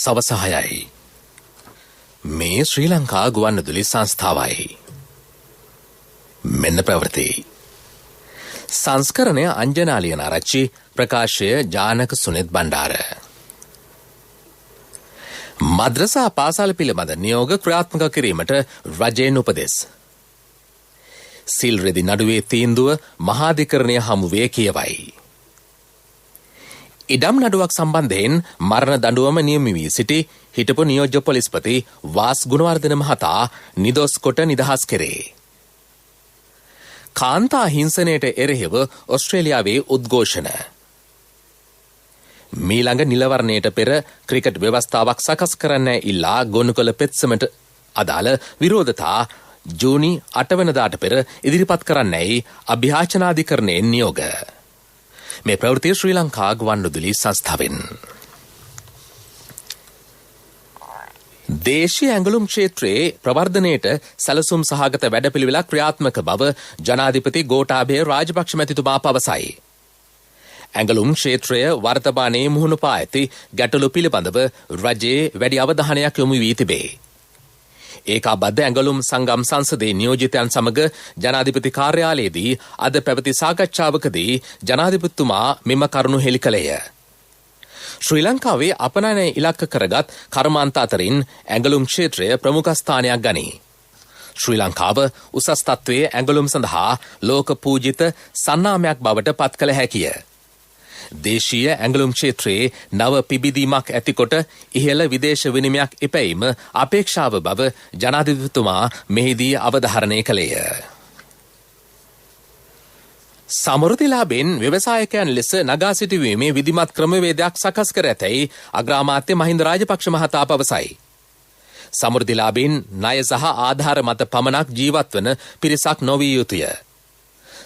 සවස 6යි. මේ ශ්‍රී ලංකා ගුවන්විදුලි සංස්ථාවයි. මෙන්න ප්‍රවෘත්ති. සංස්කරණය අංජනා ලියනාරච්චි, ප්‍රකාශය ජානක සුනිත් බණ්ඩාර. මද්රසා පාසල් පිළිබඳ නියෝග ක්‍රියාත්මක කිරීමට රජයෙන් උපදෙස්. සිල් රෙදි නඩුවේ තීන්දුව මහාධිකරණය හමුවේ කියවයි. ඉඩම් නඩුවක් සම්බන්ධයෙන් මරණ දඬුවම නියම වී සිටි හිටපු නියෝජ්‍ය පොලිස්පති වාස් ගුණවර්ධන මහතා නිදොස් කොට නිදහස් කෙරේ. කාන්තා හිංසනයට එරෙහිව ඔස්ට්‍රේලියාවේ උද්ඝෝෂණ. මීළඟ නිලවරණයට පෙර ක්‍රිකට් ව්‍යවස්ථාවක් සකස් කරන්න ඉල්ලා ගොනු කළ පෙත්සමට අදාළ විරෝධතා ජූනි 8 වෙනිදාට පෙර ඉදිරිපත් කරන්නයි අභියාචනාධිකරණයෙන් නියෝග. මේ ප්‍රවෘත්තිය ශ්‍රී ලංකා ගුවන්විදුලි සංස්ථාවෙන්. දේශීය ඇඟලුම් ක්ෂේත්‍රයේ ප්‍රවර්ධනයට සැලසුම් සහගත වැඩපිළිවෙලක් ක්‍රියාත්මක බව ජනාධිපති ගෝඨාභය රාජපක්ෂ මැතිතුමා පවසයි. ඇඟලුම් ක්ෂේත්‍රය වර්තමානයේ මුහුණ පා ඇති ගැටලු පිළිබඳව රජයේ වැඩි අවධානයක් යොමු වී තිබේ. ඒකාබද්ධ ඇඟලුම් සංගම් සංසදේ නියෝජිතයන් සමග ජනාධිපති කාර්යාලයේදී අද පැවති සාකච්ඡාවකදී ජනාධිපතිතුමා මෙම කරුණු හෙළි කළේය. ශ්‍රී ලංකාවේ අපනයනය ඉලක්ක කරගත් කර්මාන්ත අතරින් ඇඟලුම් ක්ෂේත්‍රය ප්‍රමුඛ ස්ථානයක් ගනී. ශ්‍රී ලංකාව උසස් තත්ත්වයේ ඇඟලුම් සඳහා ලෝක පූජිත සන්නාමයක් බවට පත් කළ හැකිය. දේශීය ඇඟලුම් ක්ෂේත්‍රයේ නව පිබිදීමක් ඇතිකොට ඉහළ විදේශ විනිමයක් එපැීම අපේක්ෂාව බව ජනාධිපතිතුමා මෙහිදී අවධාරණය කළේය. සමෘද්ධිලාභෙන් ව්‍යවසායකයන් ලෙස නගා සිටුවීමේ විධිමත් ක්‍රමවේදයක් සකස් කර ඇතැයි අග්‍රාමාත්‍ය මහින්ද රාජපක්ෂ මහතා පවසයි. සමෘද්ධිලාභෙන් ණය සහ ආධාර මත පමණක් ජීවත් වන පිරිසක් නොවිය යුතුය.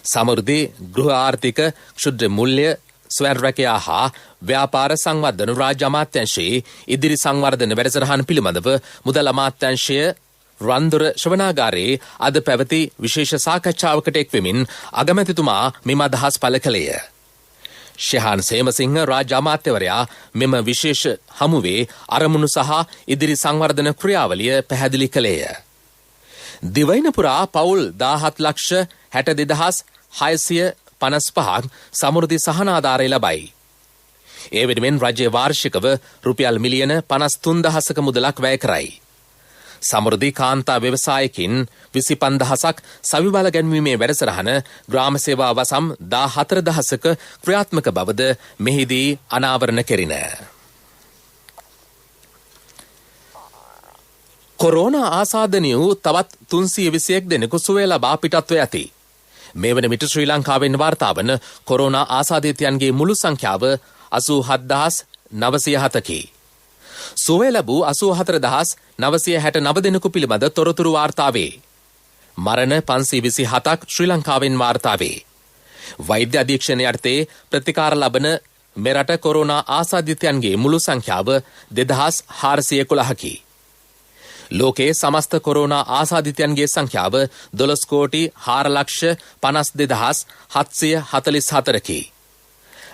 සමෘද්ධි ගෘහ ආර්ථික ක්ෂුද්‍ර මුල්‍ය ස්වයං රැකියා හා ව්‍යාපාර සංවර්ධන රාජ්‍ය අමාත්‍යාංශයේ ඉදිරි සංවර්ධන වැඩසටහන් පිළිබඳව මුදල් අමාත්‍යාංශය රන්දුර ශ්‍රවණාගාරයේ අද පැවති විශේෂ සාකච්ඡාවකට එක්වෙමින් අගමැතිතුමා මෙම අදහස් පළ කළේය. ශෙහාන් සේමසිංහ රාජ්‍ය අමාත්‍යවරයා මෙම විශේෂ හමුවේ අරමුණු සහ ඉදිරි සංවර්ධන ක්‍රියාවලිය පැහැදිලි කළේය. දිවයින පුරා පවුල් 17,62,655ක් සමෘද්ධි සහනාධාරය ලබයි. ඒ වෙනුවෙන් රජය වාර්ෂිකව රුපියල් මිලියන 53,000ක මුදලක් වැය කරයි. සමෘද්ධි කාන්තා ව්‍යවසායකින් 25,000ක් සවිබල ගැන්වීමේ වැඩසටහන ග්‍රාම සේවා වසම් 14,000ක ක්‍රියාත්මක බවද මෙහිදී අනාවරණ කෙරින. කොරෝනා ආසාදනය වූ තවත් 321 දෙනෙකු සුවය ලබා පිටත්ව ඇති. මේ වන විට ශ්‍රී ලංකාවෙන් වාර්තා වන කොරෝනා ආසාදිතයන්ගේ මුළු සංඛ්‍යාව 87,907කි. සුවය ලැබූ 84,969 දෙනෙකු පිළිබඳ තොරතුරු වාර්තා වේ. මරණ 527ක් ශ්‍රී ලංකාවෙන් වාර්තා වේ. වෛද්‍ය අධීක්ෂණය යටතේ ප්‍රතිකාර ලබන මෙරට කොරෝනා ආසාදිතයන්ගේ මුළු සංඛ්‍යාව 2,411කි. ලෝකයේ සමස්ත කොරෝනා ආසාදිතයන්ගේ සංඛ්‍යාව 12,52,744කි.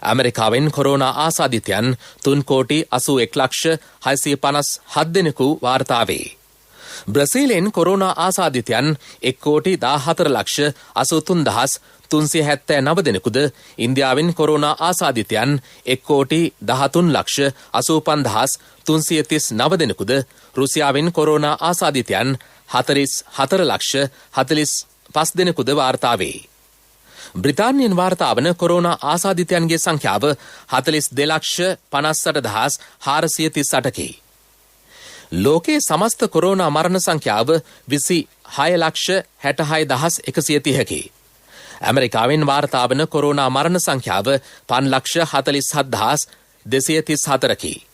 ඇමරිකාවෙන් කොරෝනා ආසාදිතයන් 3,81,657 දෙනෙකු වාර්තා වේ. බ්‍රසීලෙන් කොරෝනා ආසාදිතයන් 1,14,83,379 දෙනෙකුද, ඉන්දියාවෙන් කොරෝනා ආසාදිතයන් 1,13,85,339 දෙනෙකුද, රුසියාවෙන් කොරෝනා ආසාදිතයන් 44,45,045 දෙනෙකුද වාර්තා වේ. බ්‍රිතාන්‍යයෙන් වාර්තා වන කොරෝනා ආසාදිතයන්ගේ සංඛ්‍යාව 42,58,438කි. ලෝකයේ සමස්ත කොරෝනා මරණ සංඛ්‍යාව 26,66,130කි. ඇමරිකාවෙන් වාර්තා වන කොරෝනා මරණ සංඛ්‍යාව 5,47,234කි.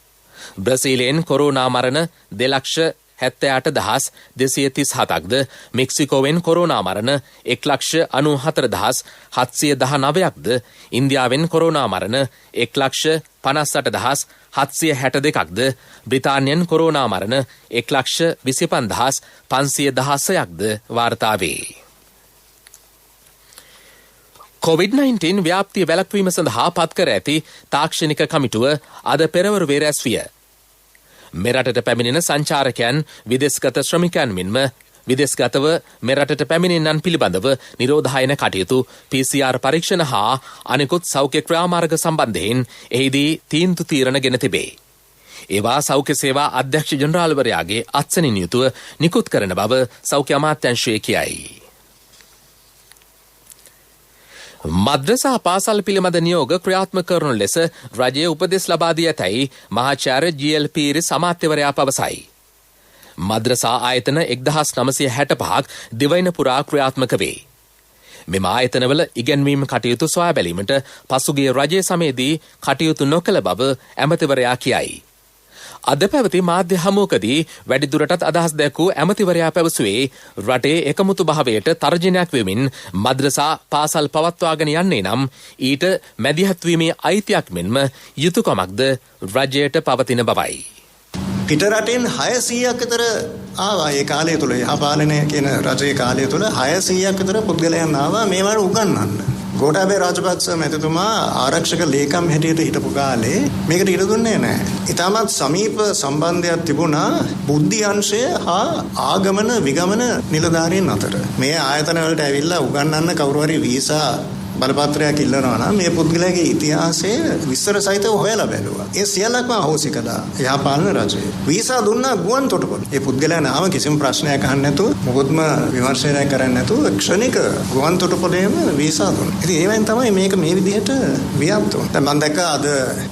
බ්‍රසීලයෙන් කොරෝනා මරණ 2,78,237ක්ද, මෙක්සිකෝවෙන් කොරෝනා මරණ 1,94,719ක්ද, ඉන්දියාවෙන් කොරෝනා මරණ 1,58,762ක්ද, බ්‍රිතාන්‍යයෙන් කොරෝනා මරණ 1,25,516ක්ද වාර්තා වේ. COVID-19 ව්‍යාප්තිය වැළැක්වීම සඳහා පත් කර ඇති තාක්ෂණික කමිටුව අද පෙරවරුවේ රැස් විය. මෙරටට පැමිණෙන සංචාරකයන් විදේශගත ශ්‍රමිකයන් මෙන්ම විදේශගතව මෙරටට පැමිණෙන්නන් පිළිබඳව නිරෝධායන කටයුතු PCR පරීක්ෂණ හා අනෙකුත් සෞඛ්‍ය ක්‍රියාමාර්ග සම්බන්ධයෙන් එහිදී තීන්දුව තීරණ ගෙන තිබේ. ඒවා සෞඛ්‍ය සේවා අධ්‍යක්ෂ ජනරාල්වරයාගේ අත්සනින් යුතුව නිකුත් කරන බව සෞඛ්‍ය අමාත්‍යාංශය කියයි. මද්‍රසා පාසල් පිළිබඳ නියෝග ක්‍රියාත්මක කරනු ලෙස රජයේ උපදෙස් ලබා දී ඇතැයි මහාචාර්ය ජී.එල්. පීරිස් අමාත්‍යවරයා පවසයි. මද්‍රසා ආයතන 1965ක් දිවයින පුරා ක්‍රියාත්මක වේ. මෙම ආයතනවල ඉගැන්වීම කටයුතු සොයා බැලීමට පසුගිය රජයේ සමයේදී කටයුතු නොකළ බව ඇමතිවරයා කියයි. අද පැවති මාධ්‍ය හමුවකදී වැඩිදුරටත් අදහස් දැක්වූ ඇමතිවරයා පැවසුවේ රටේ එකමුතු භාවයට තර්ජනයක් වෙමින් මද්‍රසා පාසල් පවත්වාගෙන යන්නේ නම් ඊට මැදිහත්වීමේ අයිතියක් මෙන්ම යුතුයකමක්ද රජයට පවතින බවයි. පිටරටින් 600ක් විතර ආවා ඒ කාලය තුල යහපාලනය කියන රජයේ කාලය තුල 600ක් විතර පුද්ගලයන් ආවා මේවට උගන්වන්න. ගෝඨාභය රාජපක්ෂ මැතිතුමා ආරක්ෂක ලේකම් හැටියට හිටපු කාලේ මේකට ඉඩ දුන්නේ නැහැ. ඊටමත් සමීප සම්බන්ධයක් තිබුණා බුද්ධි අංශය හා ආගමන විගමන නිලධාරීන් අතර. මේ ආයතන වලට ඇවිල්ලා උගන්වන්න කවුරු හරි වීසා බලපත්‍රයක් ඉල්ලනවා නම් මේ පුද්ගලයාගේ ඉතිහාසය විස්තර සහිතව හොයලා බැලුවා. ඒ සියල්ලක්ම අහෝසි කළා යහපාලන රජය. වීසා දුන්නා ගුවන් තොටුපළ. ඒ පුද්ගලයා නාම කිසිම ප්‍රශ්නයක් අහන්න නැතුව මොකොත්ම විමර්ශනයක් කරන්නේ නැතුව ක්ෂණික ගුවන් තොටුපළේම වීසා දුන්නා. ඉතින් ඒවෙන් තමයි මේක මේ විදිහට ව්‍යාප්ත වුනේ. දැන් මම දැක්කා අද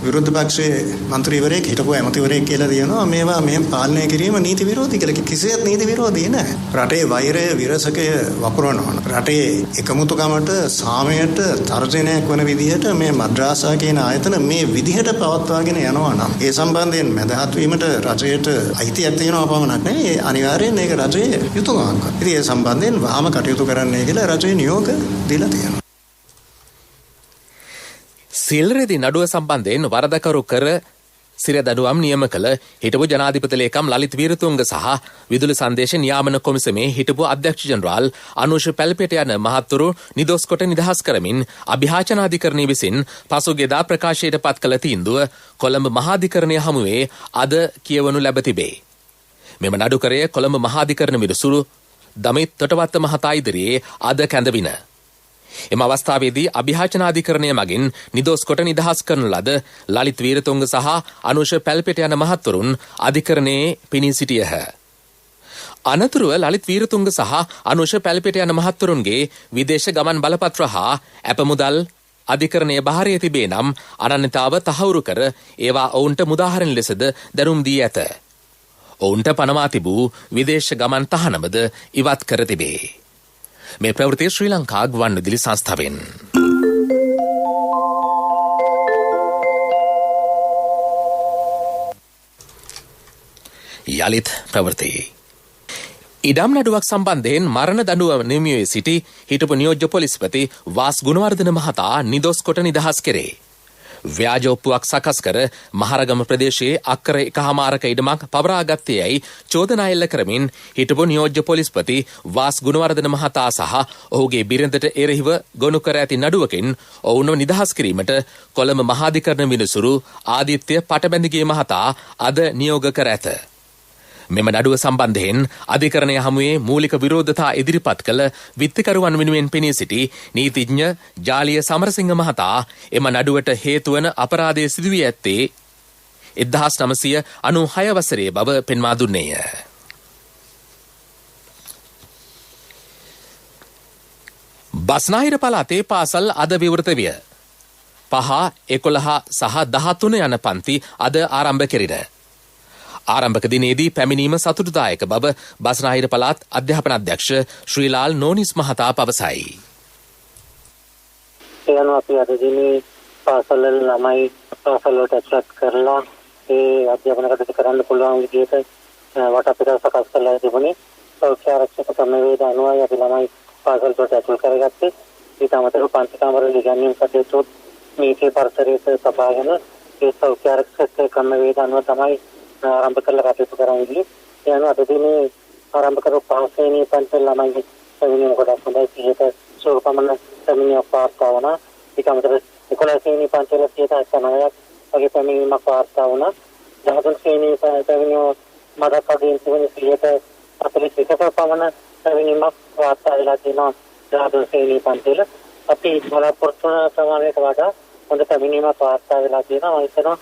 විරුද්ධ පක්ෂයේ മന്ത്രിවරයෙක් හිටපු ඇමතිවරයෙක් කියලා දෙනවා මේවා මෙහෙම පාලනය කිරීම නීති විරෝධී කියලා. කිසියත් නීති විරෝධී නැහැ. රටේ වෛරය විරසකය වපුරනවා. රටේ එකමුතුකමට සාමයට තර්ජනයක් වන විදිහට මේ මද්‍රසා කියන ආයතන මේ විදිහට පවත්වාගෙන යනවා නම් ඒ සම්බන්ධයෙන් මැදහත් වීමට රජයට අයිතියක් තියෙනවා පමණක් නෙවෙයි අනිවාර්යෙන් ඒක රජයේ යුතුයකමක්. ඉතින් ඒ සම්බන්ධයෙන් වහාම කටයුතු කරන්නයි කියලා රජයේ නියෝග දීලා තියෙනවා. සිල් රෙදි නඩුව සම්බන්ධයෙන් වරදකරු කර සිරදඩුවම් නියම කළ හිටපු ජනාධිපති ලේකම් ලලිත් වීරතුංග සහ විදුලි සංදේශ නියාමන කොමිසමේ හිටපු අධ්‍යක්ෂ ජනරාල් අනුෂ පැල්පෙට යන මහත්තුරු නිදොස් කොට නිදහස් කරමින් අභියාචනාධිකරණය විසින් පසුගියදා ප්‍රකාශයට පත් කළ තීන්දුව කොළඹ මහාධිකරණය හමුවේ අද කියවනු ලැබ තිබේ. මෙම නඩුකරය කොළඹ මහාධිකරණ විනිසුරු දමිත් තොටවත්ත මහතා ඉදිරියේ අද කැඳවින. එම අවස්ථාවේදී අභියාචනාධිකරණය මගින් නිදොස් කොට නිදහස් කරන ලද ලලිත් වීරතුංග සහ අනුෂ පැල්පෙට යන මහත්වරුන් අධිකරණයේ පිණී සිටියහ. අනතුරුව ලලිත් වීරතුංග සහ අනුෂ පැල්පෙට යන මහත්වරුන්ගේ විදේශ ගමන් බලපත්‍ර හා ඇපමුදල් අධිකරණයේ බහරයේ තිබේ නම් අනන්‍යතාව තහවුරු කර ඒවා ඔවුන්ට මුදාහරින ලෙසද දැනුම් දී ඇත. ඔවුන්ට පනවා තිබූ විදේශ ගමන් තහනමද ඉවත් කර තිබේ. මේ ප්‍රවෘත්තිය ශ්‍රී ලංකා ගුවන්විදුලි සංස්ථාවෙන්. යලිත් ප්‍රවෘත්ති. ඉඩම් නඩුවක් සම්බන්ධයෙන් මරණ දඬුවම නියමියේ සිටි හිටපු නියෝජ්‍ය පොලිස්පති වාස් ගුණවර්ධන මහතා නිදොස් කොට නිදහස් කෙරේ. ව්‍යාජ ඔප්පුවක් සකස් කර මහරගම ප්‍රදේශයේ අක්කර 1.5ක ඉඩමක් පවරාගත්තේ යයි චෝදනා එල්ල කරමින් හිටපු නියෝජ්‍ය පොලිස්පති වාස් ගුණවර්ධන මහතා සහ ඔහුගේ බිරිඳට එරෙහිව ගොනු කර ඇති නඩුවකින් ඔවුන්ව නිදහස් කිරීමට කොළඹ මහාධිකරණ විනිසුරු ආදිත්‍ය පටබැඳිගේ මහතා අද නියෝග කර ඇත. මෙම නඩුව සම්බන්ධයෙන් අධිකරණය හමුවේ මූලික විරෝධතා ඉදිරිපත් කළ විත්තිකරුවන් වෙනුවෙන් පෙනී සිටි නීතිඥ ජාලිය සමරසිංහ මහතා එම නඩුවට හේතුවන අපරාධය සිදුවී ඇත්තේ 1996 වසරේ බව පෙන්වා දුන්නේය. බස්නාහිර පළාතේ පාසල් අද විවෘත විය. 5, 11 සහ 13 යන පන්ති අද ආරම්භ කෙරින. ආරම්භක දිනේදී පැමිණීම සතුටුදායක බව බස්නාහිර පළාත් අධ්‍යාපන අධ්‍යක්ෂ ශ්‍රීලාල් නෝනිස් මහතා පවසයි. එයන් අපි අද දිනේ පාසල් ළමයි පාසල් වලට ඇතුළත් කරලා ඒ අධ්‍යාපන කටයුතු කරන්න පුළුවන් විදිහට වටපිටාව සකස් කරලා තිබුණේ. සෞඛ්‍ය ආරක්ෂක ක්‍රමවේද අනුවයි අපි ළමයි පාසල් වලට ඇතුළත් කරගත්තේ. ඊට අමතරව පන්ති කාමරවල ඉගැන්වීම් කටයුතු මේකේ පරිසරයට සබාගෙන ඒ සෞඛ්‍ය ආරක්ෂක ක්‍රමවේද අනුව තමයි ආරම්භ කරලා කටයුතු කරන්නේ. ඒ අනුව අද දිනේ ආරම්භ කරපු පාසලේ පන්සල් ළමයි පැමිණීම කොට හොඳයි 100ට සෝපමන පැමිණීමක් වාර්තා වුණා. ඊට අමතරව 11 වෙනි පන්සල 79ක් වගේ පැමිණීමක් වාර්තා වුණා. ධාතුන් ශ්‍රේණිය පැමිණීම මදක් වගේ තිබෙන 41% පමණ පැමිණීමක් වාර්තා වෙලා තියෙනවා ධාතුන් ශ්‍රේණිය පන්තිවල. අපි බලාපොරොත්තු වන ප්‍රමාණයට වඩා හොඳ පැමිණීමක් වාර්තා වෙලා තියෙනවා. මම හිතනවා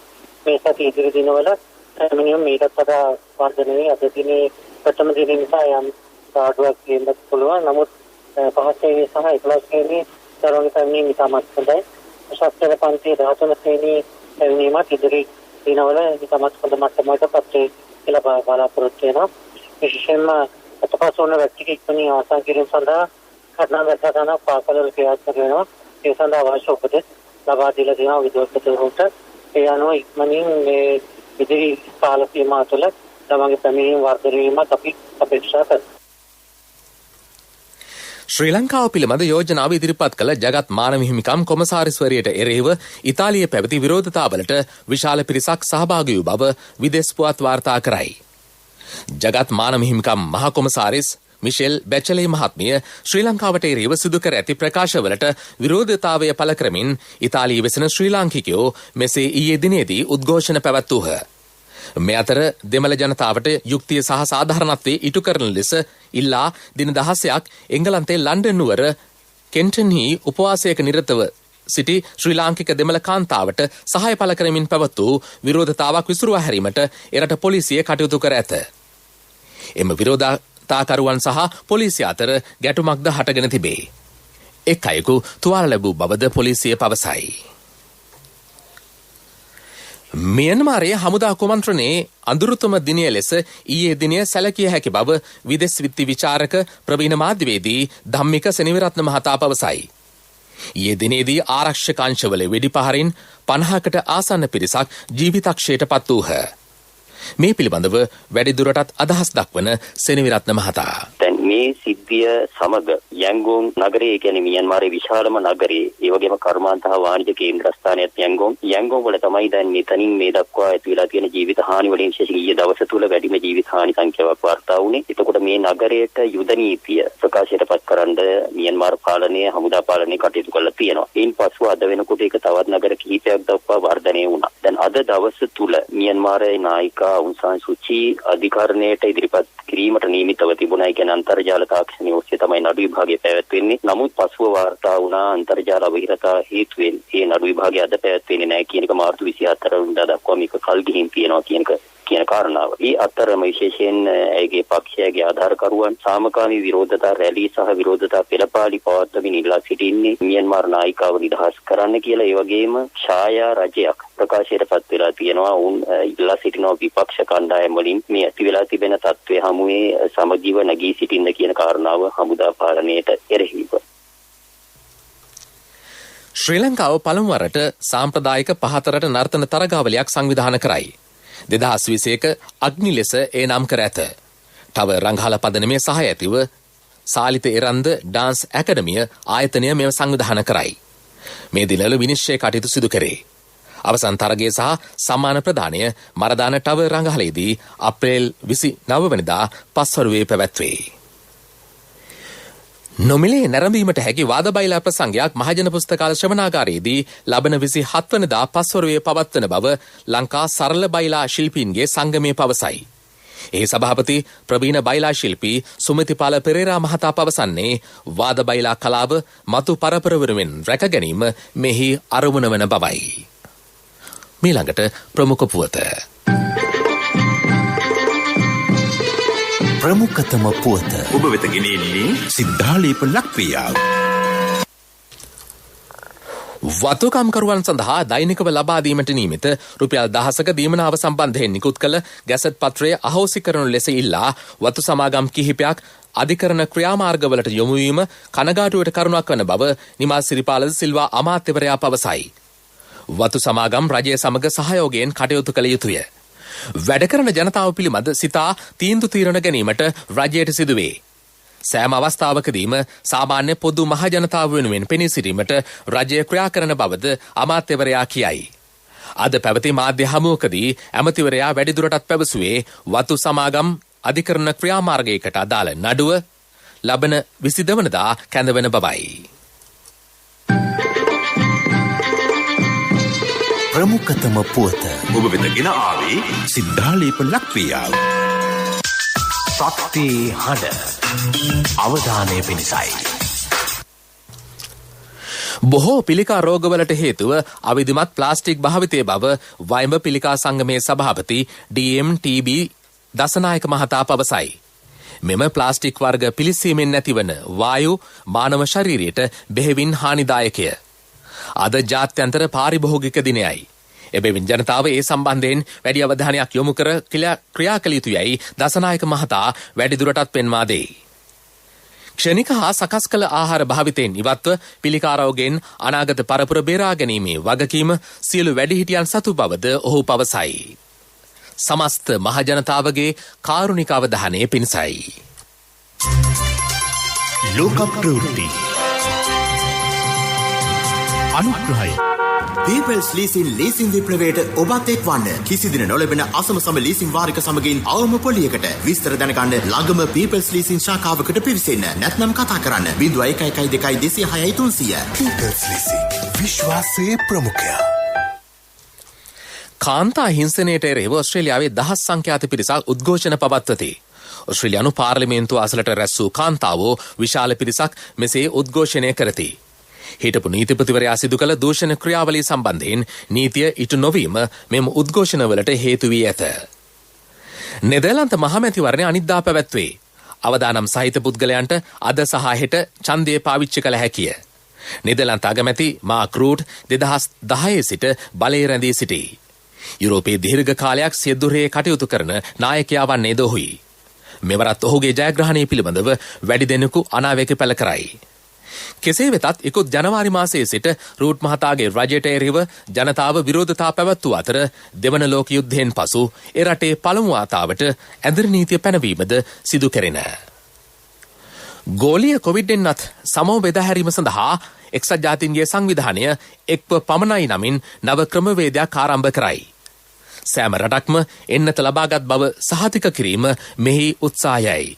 මේ සති ඉදිරි දිනවල පැමිණීම මීටත් වඩා වර්ධනය වෙයි. අද දිනේ ප්‍රථම දිනේ නිසා යම් පාඩුවක් කියන්න පුළුවන්. නමුත් 5 ශ්‍රේණිය සහ 11 ශ්‍රේණිය තරඟ පැමිණීම ඉතාමත් හොඳයි. ශාස්ත්‍රීය පන්තියේ 13 ශ්‍රේණියේ පැමිණීමක් ඉදිරි දිනවල ඉතාමත් හොඳ මට්ටමකට පත් වේ කියලා බලාපොරොත්තු වෙනවා. විශේෂයෙන්ම අතපසුවන व्यक्ति ඉක්මනින් අවසන් කිරීම සඳහා කර්ණා වැටහන පාසලවල ක්‍රියාත්මක වෙනවා. ඒ සඳහා අවශ්‍ය උපදෙස් ලබා දීලා තියෙනවා විද්‍යාර්ථීන්ට. ඒ අනුව ඉක්මනින් මේ ඉදිරි කාල සීමාව තුළ තමන්ගේ පැමිණීම වර්ධනය වීමත් අපි අපේක්ෂා කරනවා. ශ්‍රී ලංකාව පිළිබඳ යෝජනාව ඉදිරිපත් කළ ජගත් මානව හිමිකම් කොමසාරිස්වරියට එරෙහිව ඉතාලියේ පැවති විරෝධතාවලට විශාල පිරිසක් සහභාගී වූ බව විදෙස් පුවත් වාර්තා කරයි. ජගත් මානව හිමිකම් මහ කොමසාරිස් මිෂෙල් බැචලේ මහත්මිය ශ්‍රී ලංකාවට එරෙහිව සිදු කර ඇති ප්‍රකාශවලට විරෝධතාවය පළ කරමින් ඉතාලියේ වෙසෙන ශ්‍රී ලාංකිකයෝ මෙසේ ඊයේ දිනේදී උද්ඝෝෂණ පැවැත්වූහ. මේ අතර දෙමළ ජනතාවට යුක්තිය සහ සාධාරණත්වයේ ඉටු කරන ලෙස ඉල්ලා දින 16ක් එංගලන්තයේ ලන්ඩන් නුවර කෙන්ටන්හි උපවාසයක නිරතව සිටි ශ්‍රී ලාංකික දෙමළ කාන්තාවට සහාය පළ කරමින් පැවැත් වූ විරෝධතාවක් විසුරුවා හැරීමට එරට පොලිසිය කටයුතු කර ඇත. එම විරෝධතාකරුවන් සහ පොලිසිය අතර ගැටුමක්ද හටගෙන තිබේ. එක් අයෙකු තුවාල ලැබූ බවද පොලිසිය පවසයි. මියන්මාරයේ හමුදා කුමන්ත්‍රණයේ අඳුරුතම දිනය ලෙස ඊයේ දිනය සැලකිය හැකි බව විදෙස් විත්ති විචාරක ප්‍රවීණ මාධ්‍යවේදී ධම්මික සෙනවිරත්න මහතා පවසයි. ඊයේ දිනේදී ආරක්ෂක අංශවල වෙඩිපහරින් 50කට ආසන්න පිරිසක් ජීවිතක්ෂයට පත් වූහ. මේ පිළිබඳව වැඩිදුරටත් අදහස් දක්වන සෙනවිරත්න මහතා. දැන් මේ සිද්ධිය සමග යැන්ගෝන් නගරයේ කියන්නේ මියන්මාරයේ විශාලම නගරයේ ඒ වගේම කර්මාන්ත හා වාණිජ කේන්ද්‍රස්ථානයත් යැන්ගෝන් වල තමයි දැන් මෙතනින් මේ දක්වා ඇති වෙලා තියෙන ජීවිත හානි වලින් විශේෂයෙන් ඊයේ දවස තුල වැඩිම ජීවිත හානි සංඛ්‍යාවක් වාර්තා වුණේ. එතකොට මේ නගරයට යුද නීතිය ප්‍රකාශයටපත් කරන්න මියන්මාර පාලනය හමුදා පාලනය කටයුතු කරලා තියෙනවා. ඒන් පසුව අද වෙනකොට ඒක තවත් නගර කිහිපයක් දක්වා වර්ධනය වුණා. දැන් අද දවස තුල මියන්මාරයේ නායිකා අවුන් සාන් සූචි අධිකරණයට ඉදිරිපත් කිරීමට නියමිතව තිබුණා. කියන අන්තර්ජාල තාක්ෂණය ඔස්සේ තමයි නඩු විභාගය පැවැත්වෙන්නේ. නමුත් පසුව වාර්තා වුණා අන්තර්ජාල අවහිරතා හේතුවෙන් මේ නඩු විභාගය අද පැවැත්වෙන්නේ නැහැ කියන එක මාර්තු 24 වෙනිදා දක්වා මේක කල් ගිහින් තියෙනවා කියන කාරණාව. ඒ අතරම විශේෂයෙන් ඇයගේ පක්ෂයේ ආධාරකරුවන් සාමකාමී විරෝධතා රැලි සහ විරෝධතා පෙළපාලි පවත්වමින් ඉල්ලා සිටින්නේ මියන්මාර් නායිකාව නිදහස් කරන්න කියලා. ඒ වගේම ඡායා රජයක් ප්‍රකාශයටපත් වෙලා තියෙනවා. උන් ඉල්ලා සිටිනවා විපක්ෂ කණ්ඩායම් වලින් මේ ඇති වෙලා තිබෙන තත්ත්වයේ හමුවේ සමගිව නැගී සිටින්න කියන කාරණාව හමුදා පාලනයට එරෙහිව. ශ්‍රී ලංකාව පළමු වරට සාම්ප්‍රදායික පහතරට නර්තන තරගාවලියක් සංවිධානය කරයි. 2021 අග්නි ලෙස ඒ නම් කර ඇත. තව රංගහල පදනමේ සහය ඇතිව සාලිත එරන්ද ඩාන්ස් ඇකඩමිය ආයතනය මෙම සංවිධානය කරයි. මේ දිනවල විනිශ්චය කටයුතු සිදු කරේ. අවසන් තරගය සහ සම්මාන ප්‍රදානය මරදාන ටව රංගහලේදී අප්‍රේල් 29 වෙනිදා පස්වරුවේ පැවැත්වේ. නොමිලේ නැරඹීමට හැකි වාදබයිලා ප්‍රසංගයක් මහජන පුස්තකාල ශ්‍රවණාගාරයේදී ලබන 27 වෙනිදා පස්වරුවේ පවත්වන බව ලංකා සරල බයිලා ශිල්පීන්ගේ සංගමය පවසයි. එහි සභාපති ප්‍රවීණ බයිලා ශිල්පී සුමතිපාල පෙරේරා මහතා පවසන්නේ වාදබයිලා කලාව මතු පරපරවරුවෙන් රැක ගැනීම මෙහි අරමුණ වන බවයි. මීළඟට ප්‍රමුඛ පුවත. ප්‍රමුඛතම පුවත ඔබ වෙත ගෙනෙන්නේ සිද්ධාලේප ලක්‍රියාව. වතුකම්කරුවන් සඳහා දෛනිකව ලබා දීමට නියමිත රුපියල් 10ක දීමනාව සම්බන්ධයෙන් නිකුත් කළ ගැසට් පත්‍රය අහෝසි කරනු ලෙස ඉල්ලා වතු සමාගම් කිහිපයක් අධිකරණ ක්‍රියාමාර්ගවලට යොමු වීම කනගාටුවට කරුණක් වන බව නිමා සිරිපාල සිල්වා අමාත්‍යවරයා පවසයි. වතු සමාගම් රජය සමග සහයෝගයෙන් කටයුතු කළ යුතුය. වැඩ කරන ජනතාව පිළිබඳ සිතා තීන්දුව తీරන ගැනීමට රජයට සිදුවේ. සෑම අවස්ථාවකදීම සාමාන්‍ය පොදු මහ ජනතාව වෙනුවෙන් පෙනී සිටීමට රජය ක්‍රියා කරන බවද අමාත්‍යවරයා කියයි. අද පැවති මාධ්‍ය හමුවකදී ඇමතිවරයා වැඩිදුරටත් පැවසුවේ වතු සමාගම් අධිකරණ ක්‍රියාමාර්ගයකට අදාළ නඩුව ලබන 22 වෙනිදා කැඳවන බවයි. ප්‍රමුඛතම පුවත ඔබ වෙත ගෙන ආවේ සිද්ධාලේප ලක්පියාව. ශක්ති හඬ අවධානය පිණිසයි. බොහෝ පිළිකා රෝගවලට හේතුව අවිධිමත් ප්ලාස්ටික් භාවිතය බව වයිඹ පිළිකා සංගමේ සභාපති DMTB දසනායක මහතා පවසයි. මෙම ප්ලාස්ටික් වර්ග පිලිස්සීමෙන් නැතිවන වායු මානව ශරීරයට බෙහෙවින් හානිදායකය. අද ජාත්‍යන්තර පාරිභෝගික දිනයයි. එබැවින් ජනතාව ඒ සම්බන්ධයෙන් වැඩි අවධානයක් යොමු කර ක්‍රියා කළ යුතුයයි දසනායක මහතා වැඩිදුරටත් පෙන්වා දෙයි. ක්ෂණික හා සකස් කළ ආහාර භාවිතයෙන් ඉවත්ව පිළිකාරෝගෙන් අනාගත පරපුර බේරා ගැනීමේ වගකීම සියලු වැඩිහිටියන් සතු බවද ඔහු පවසයි. සමස්ත මහජනතාවගේ කාරුණික අවධානය පිණිසයි. ලෝක ප්‍රවෘත්ති අනුග්‍රහය People's ලීසින් විප්ලවයට ඔබත් එක්වන්න. කිසිදින නොලැබෙන අසම සම ලීසින් වාරික සමගින් අවම පොලියකට විස්තර දැනගන්න ළඟම People's ලීසින් ශාඛාවකට පිවිසෙන්න. නැත්නම් කතා කරන්න 0112 206 300. People's leasing විශ්වාසයේ ප්‍රමුඛයා. කාන්තා හිංසනයට එරෙහිව ඔස්ට්‍රේලියාවේ දහස් සංඛ්‍යාත පිරිසක් උද්ඝෝෂණ පවත්වති. ඔස්ට්‍රේලියානු පාර්ලිමේන්තුව අසලට රැස් වූ කාන්තාවෝ විශාල පිරිසක් මෙසේ උද්ඝෝෂණය කරති. හිටපු නීතිපතිවරයා සිදු කළ දූෂණ ක්‍රියාවලිය සම්බන්ධයෙන් නීතිය ඉටු නොවීම මෙම උද්ඝෝෂණවලට හේතු වී ඇත. නෙදර්ලන්ත මහමැතිවරණය අනිද්දා පැවැත්වේ. අවදානම් සහිත පුද්ගලයන්ට අද සහ හෙට ඡන්දය පාවිච්චි කළ හැකිය. නෙදර්ලන්ත අගමැති මාක් රූට් 2010 සිට බලයේ රැඳී සිටී. යුරෝපයේ දීර්ඝ කාලයක් සියදුරේ කටයුතු කරන නායකයා වන්නේ ඔහුයි. මෙවරත් ඔහුගේ ජයග්‍රහණය පිළිබඳව වැඩි දෙනෙකු අනාවැකි පළ කරයි. කෙසේ වෙතත් ඉකුත් ජනවාරි මාසයේ සිට රූට් මහතාගේ රජයට එරෙහිව ජනතාව විරෝධතා පැවැත්වූ අතර දෙවන ලෝක යුද්ධයෙන් පසු ඒ රටේ පළමු වාතාවට ඇඳරි නීතිය පැනවීමද සිදු කෙරෙන. ගෝලීය කොවිඩ්ෙන්වත් සමව බෙදා හැරීම සඳහා එක්සත් ජාතීන්ගේ සංවිධානය එක්ව පමණයි නමින් නව ක්‍රමවේදයක් ආරම්භ කරයි. සෑම රටක්ම එන්නත ලබාගත් බව සහතික කිරීම මෙහි උත්සාහයයි.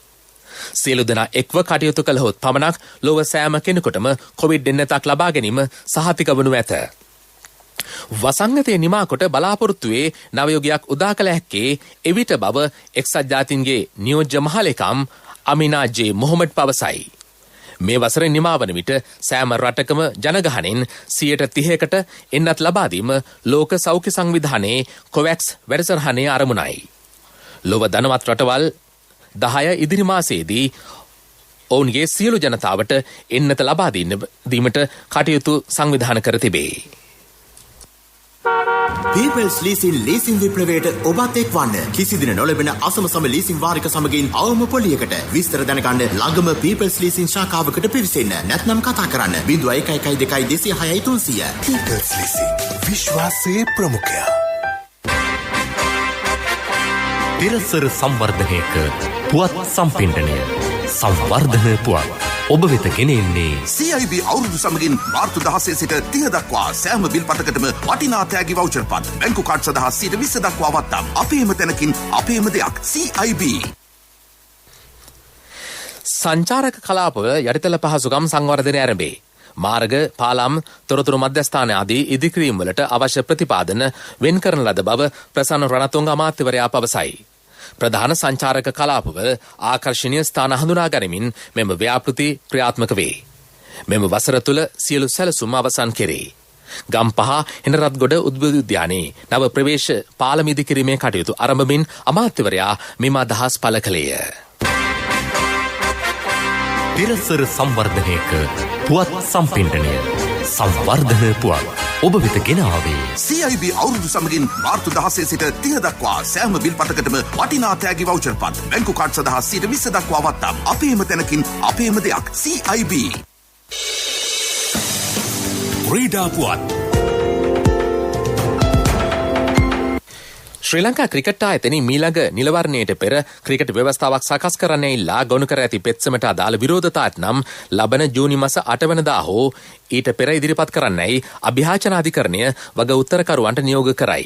සියලු දෙනා එක්ව කටයුතු කළහොත් පමණක් ලොව සෑම කෙනෙකුටම කොවිඩ් එන්නතක් ලබා ගැනීම සහතික වනු ඇත. වසංගතය නිමාකොට බලාපොරොත්තුවේ නවයුගයක් උදා කළ හැක්කේ එවිට බව එක්සත් ජාතීන්ගේ නියෝජ්‍ය මහලේකම් අමිනා ජේ මොහොමඩ් පවසයි. මේ වසර නිමාවන විට සෑම රටකම ජනගහනෙන් 30%කට එන්නත් ලබාදීම ලෝක සෞඛ්‍ය සංවිධානයේ කොවැක්ස් වැඩසටහනේ අරමුණයි. ලොව ධනවත් රටවල් 10 ඉදිරි මාසයේදී ඔවුන්ගේ සියලු ජනතාවට එන්නත ලබා දීමට කටයුතු සංවිධාන කර තිබේ. People's ලීසින් විප්ලවයට ඔබත් එක්වන්න. කිසිදින නොලැබෙන අසම සම ලීසින් වාරික සමගින් අවම පොලියකට විස්තර දැනගන්න ළඟම People's ලීසින් ශාඛාවකට පිවිසෙන්න. නැත්නම් කතා කරන්න 0112 206 300. People's leasing විශ්වාසයේ ප්‍රමුඛයා. තිරසර සංවර්ධනයක පුවත් සම්පින්ඩනය සංවර්ධන පුවත් ඔබ වෙත ගෙනෙන්නේ CIB අවුරුදු සමගින් මාර්තු 16 සිට 30 දක්වා සෑම බිල් පතකටම වටිනා තෑගි වවුචර් පත් බැංකු කාඩ් සඳහා 20% දක්වා වත්නම් අපේම තැනකින් අපේම දෙයක් CIB. සංචාරක කලාපවල යටිතල පහසුකම් සංවර්ධනය ආරම්භේ. මාර්ග පාලම් තොරතුරු මධ්‍යස්ථාන ආදී ඉදිකිරීම් වලට අවශ්‍ය ප්‍රතිපාදන වෙන් කරන ලද බව ප්‍රසන්න රණතුංග අමාත්‍යවරයා පවසයි. ප්‍රධාන සංචාරක කලාපවල ආකර්ශනීය ස්ථාන හඳුනා ගනිමින් මෙම ව්‍යාපෘති ක්‍රියාත්මක වේ. මෙම වසර තුළ සියලු සැලසුම් අවසන් කෙරේ. ගම්පහ හිනරත්ගොඩ උද්භිද උද්‍යානයේ නව ප්‍රවේශ පාලම ඉදිකිරීමේ කටයුතු ආරම්භමින් අමාත්‍යවරයා මෙම අදහස් පළ කළේය. තිරසර සංවර්ධනයක පුවත් සම්පින්ඩනය සංවර්ධන පුවත් ඔබ වෙත ගෙන ආවේ CIB අවුරුදු සමගින් මාර්තු 16 සිට 30 දක්වා සෑම බිල් පතකටම වටිනා තෑගි වවුචර් පත් බැංකු කාඩ් සඳහා 20% දක්වා වත්නම් අපේම තැනකින් අපේම දෙයක් CIB. ක්‍රීඩා පුවත් ශ්‍රී ලංකා ක්‍රිකට් ආයතනයේ මීළඟ නිලවරණයට පෙර ක්‍රිකට් ව්‍යවස්ථාවක් සකස් කරන්න ඉල්ලා ගොනු කර ඇති පෙත්සමට අදාළ විරෝධතාවට නම් ලබන ජූනි මාස 8 වෙනිදා හෝ ඊට පෙර ඉදිරිපත් කරන්නයි අභියාචනාධිකරණය වග උත්තරකරුවන්ට නියෝග කරයි.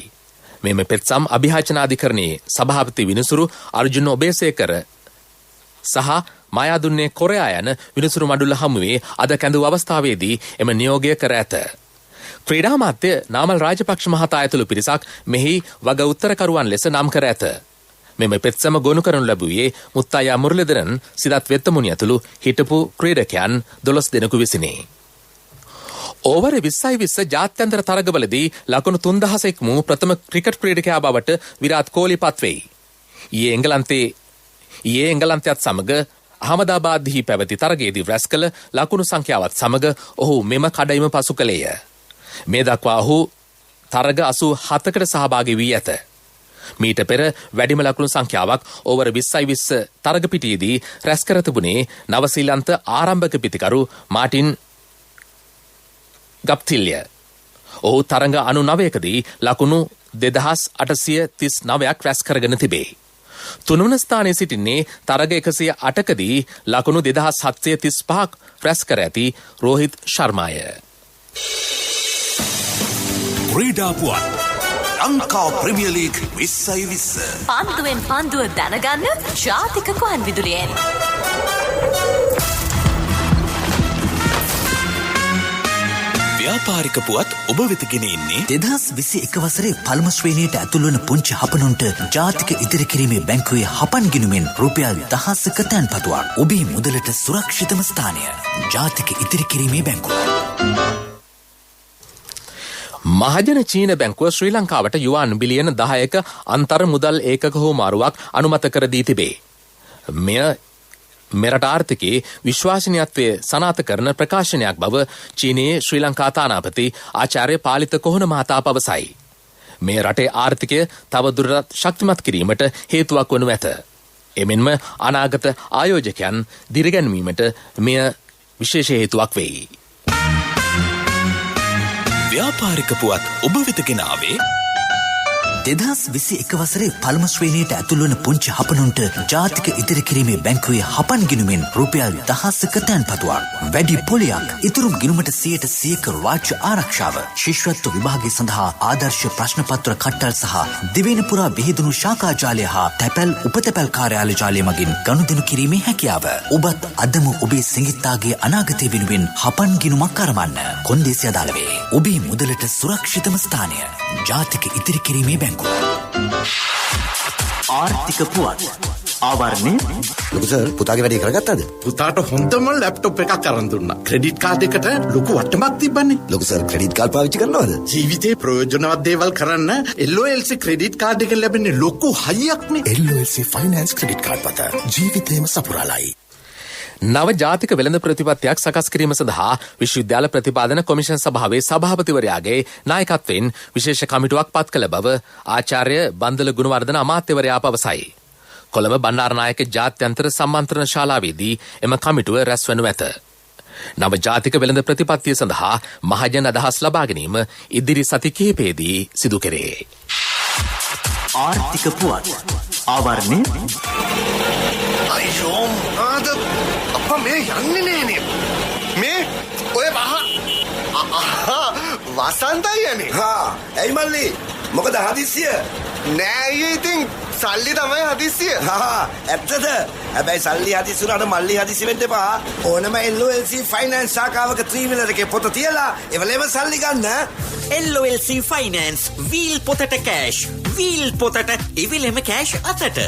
මෙම පෙත්සම් අභියාචනාධිකරණයේ සභාපති විනිසුරු අර්ජුන ඔබේසේකර සහ මායාදුන්නේ කොරයා යන විනිසුරු මඩුල්ල හමුවේ අද කැඳවු අවස්ථාවේදී එම නියෝගය කර ඇත. ක්‍රීඩා අමාත්‍ය නාමල් රාජපක්ෂ මහතා ඇතුළු පිරිසක් මෙහි වග උත්තරකරුවන් ලෙස නම් කර ඇත. මෙම පෙත්සම ගොනු කරනු ලැබුවේ මුත්තයා මුරලිදරන් සිදත් වෙත්තමුණි ඇතුළු හිටපු ක්‍රීඩකයන් 12 දෙනෙකු විසිනි. ඕවර 2020 ජාත්‍යන්තර තරගවලදී ලකුණු 3000ක් වූ ප්‍රථම ක්‍රිකට් ක්‍රීඩකයා බවට විරාට් කෝලි පත් වෙයි. ඊයේ එංගලන්තයත් සමග අහමදාබාද්හි පැවති තරගයේදී රැස් කළ ලකුණු සංඛ්‍යාවත් සමග ඔහු මෙම කඩයිම පසු කළේය. මේ දක්වා ඔහු තරග 87කට සහභාගී වී ඇත. මීට පෙර වැඩිම ලකුණු සංඛ්‍යාවක් ඕවර 2020 තරග පිටියේදී රැස් කර තිබුණේ නවසීලන්ත ආරම්භක පිතිකරු මාටින් ගප්තිල්ය. ඔහු තරග 99කදී ලකුණු 2839ක් රැස් කරගෙන තිබේ. තුන්වන ස්ථානයේ සිටින්නේ තරග 108කදී ලකුණු 2735ක් රැස් කර ඇති රෝහිත් ශර්මාය. ක්‍රීඩා පුවත් ලංකා ප්‍රීමියර් ලීග් 2020 පන්දුවෙන් පන්දුව දැනගන්න ජාතික කොහන් විදුලියෙන්. ව්‍යාපාරික පුවත් ඔබ වෙත ගෙන එන්නේ 2021 වසරේ පළමු ශ්‍රේණියට ඇතුළු වන පුංචි හපනුන්ට ජාතික ඉදිරි කිරීමේ බැංකුවේ හපන් ගිණුමෙන් රුපියල් 1000ක තැන්පතුවක්. ඔබේ මුදලට සුරක්ෂිතම ස්ථානය ජාතික ඉදිරි කිරීමේ බැංකුව. මහජන චීන බැංකුව ශ්‍රී ලංකාවට යුවාන් බිලියන 10ක අන්තර් මුදල් ඒකක හෝමාරුවක් අනුමත කර දී තිබේ. මෙරට ආර්ථිකයේ විශ්වාසනීයත්වය සනාථ කරන ප්‍රකාශනයක් බව චීනයේ ශ්‍රී ලංකා තානාපති ආචාර්ය පාලිත කොහොන මහතා පවසයි. මේ රටේ ආර්ථිකය තවදුරටත් ශක්තිමත් කිරීමට හේතුවක් වනු ඇත. එමෙන්ම අනාගත ආයෝජකයන් දිරිගැන්වීමට මෙය විශේෂ හේතුවක් වෙයි. ව්‍යාපාරික පුවත් ඔබ වෙත ගෙන ආවේ 2021 වසරේ පළමු ශ්‍රේණියට ඇතුළු වන පුංචි හපනුන්ට ජාතික ඉදිරි කිරීමේ බැංකුවේ හපන් ගිණුමෙන් රුපියල් 1000ක තැන්පතුවක්. වැඩි පොලියක්, ඉතුරු ගිණුමට 100% රාජ්‍ය ආරක්ෂාව, ශිෂ්‍යත්ව විභාගය සඳහා ආදර්ශ ප්‍රශ්න පත්‍ර කට්ටල් සහ දිවයින පුරා විහිදුණු ශාඛා ජාලය හා තැපැල් උපතැපැල් කාර්යාල ජාලය මගින් ගනුදෙනු කිරීමේ හැකියාව. ඔබත් අදම ඔබේ සිඟිත්තාගේ අනාගතය වෙනුවෙන් හපන් ගිණුමක් කරවන්න. කොන්දේසි අදාළ වේ. ඔබේ මුදලට සුරක්ෂිතම ස්ථානය ජාතික ඉදිරි කිරීමේ බැංකුව. ආර්ථික පුවත් ආවරණය ලොකු සර් පුතාගේ වැඩේ කරගත්තද? පුතාට හොඳම ලැප්ටොප් එකක් අරන් දුන්නා. ක්‍රෙඩිට් කාඩ් එකට ලොකු වටමක් තිබ්බනේ. ලොකු සර් ක්‍රෙඩිට් කාඩ් පාවිච්චි කරනවද? ජීවිතේ ප්‍රයෝජනවත් දේවල් කරන්න LOLC ක්‍රෙඩිට් කාඩ් එක ලැබෙන්නේ ලොකු හයියක්නේ. LOLC ෆයිනෑන්ස් ක්‍රෙඩිට් කාඩ් පත ජීවිතේම සපුරාලයි. නව ජාතික වෙළඳ ප්‍රතිපත්තියක් සකස් කිරීම සඳහා විශ්වවිද්‍යාල ප්‍රතිපාදන කොමිෂන් සභාවේ සභාපතිවරයාගේ නායකත්වයෙන් විශේෂ කමිටුවක් පත් කළ බව ආචාර්ය බන්දල ගුණවර්ධන අමාත්‍යවරයා පවසයි. කොළඹ බණ්ඩාරනායක ජාත්‍යන්තර සම්මන්ත්‍රණ ශාලාවේදී එම කමිටුව රැස්වනු ඇත. නව ජාතික වෙළඳ ප්‍රතිපත්තිය සඳහා මහජන අදහස් ලබා ගැනීම ඉදිරි සති කිහිපයේදී සිදු කෙරේ. ආර්ථික පුවත් ආවරණය අයියෝ ආද අප්පා මේ යන්නේ නෑනේ. මේ ඔය වසන්තයි යන්නේ. ඇයි මල්ලි මොකද හදිස්සිය? නෑ අයියේ ඉතින් සල්ලි තමයි හදිස්සිය. ඇත්තද? හැබැයි සල්ලි හදිස්සි උනාට මල්ලි හදිස්සි වෙන්න එපා. ඕනම LOLC ෆයිනෑන්ස් ශාඛාවක ත්‍රිවිලර් එකේ පොත තියලා එවලේම සල්ලි ගන්න. LOLC ෆයිනෑන්ස් වීල් පොතට කෑෂ්, වීල් පොතට ඉවිලෙම කෑෂ් අතට.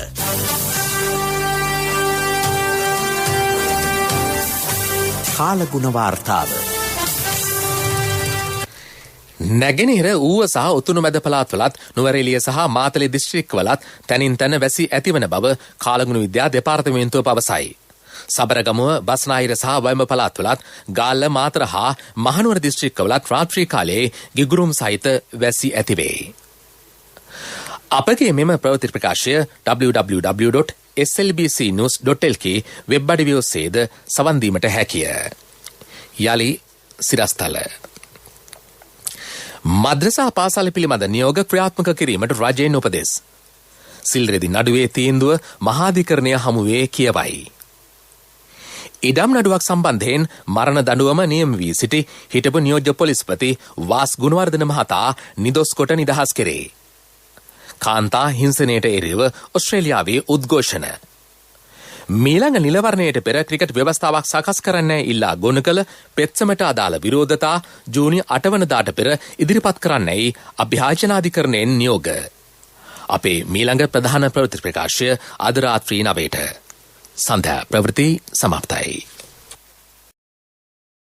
කාලගුණ වාර්තාව. නැගෙනහිර ඌව සහ උතුණු මැද පළාත්වලත් නුවරඑළිය සහ මාතලේ දිස්ත්‍රික්කවලත් තැනින් තැන වැසි ඇතිවන බව කාලගුණ විද්‍යා දෙපාර්තමේන්තුව පවසයි. සබරගමුව බස්නාහිර සහ වයඹ පළාත්වලත් ගාල්ල මාතර හා මහනුවර දිස්ත්‍රික්කවලත් රාත්‍රී කාලයේ ගිගුරුම් සහිත වැසි ඇතිවේ. අපගේ මෙම ප්‍රවෘත්ති ප්‍රකාශය www.slbcnews.lk වෙබ් අඩවිය ඔස්සේද සවන් දීමට හැකිය. යලි සිරස්තල මද්‍රසා පාසල පිළිබඳ නියෝග ක්‍රියාත්මක කිරීමට රජයෙන් උපදෙස්. සිල්රෙදි නඩුවේ තීන්දුව මහාධිකරණය හමුවේ කියවයි. ඉඩම් නඩුවක් සම්බන්ධයෙන් මරණ දඬුවම නියම වී සිටි හිටපු නියෝජ්‍ය පොලිස්පති වාස් ගුණවර්ධන මහතා නිදොස් කොට නිදහස් කෙරේ. කාන්තා හිංසනයට එරෙහිව ඔස්ට්‍රේලියාවේ උද්ඝෝෂණ. මීළඟ නිලවරණයට පෙර ක්‍රිකට් ව්‍යවස්ථාවක් සකස් කරන්න ඉල්ලා ගොනු කළ පෙත්සමට අදාළ විරෝධතා ජූනි 8 වනදාට පෙර ඉදිරිපත් කරන්නයි අභ්‍යාචනාධිකරණයෙන් නියෝග. අපේ මීළඟ ප්‍රධාන ප්‍රවෘත්ති ප්‍රකාශය අද රාත්‍රී 9ට. සන්ධ්‍යා ප්‍රවෘත්ති සමාප්තයි.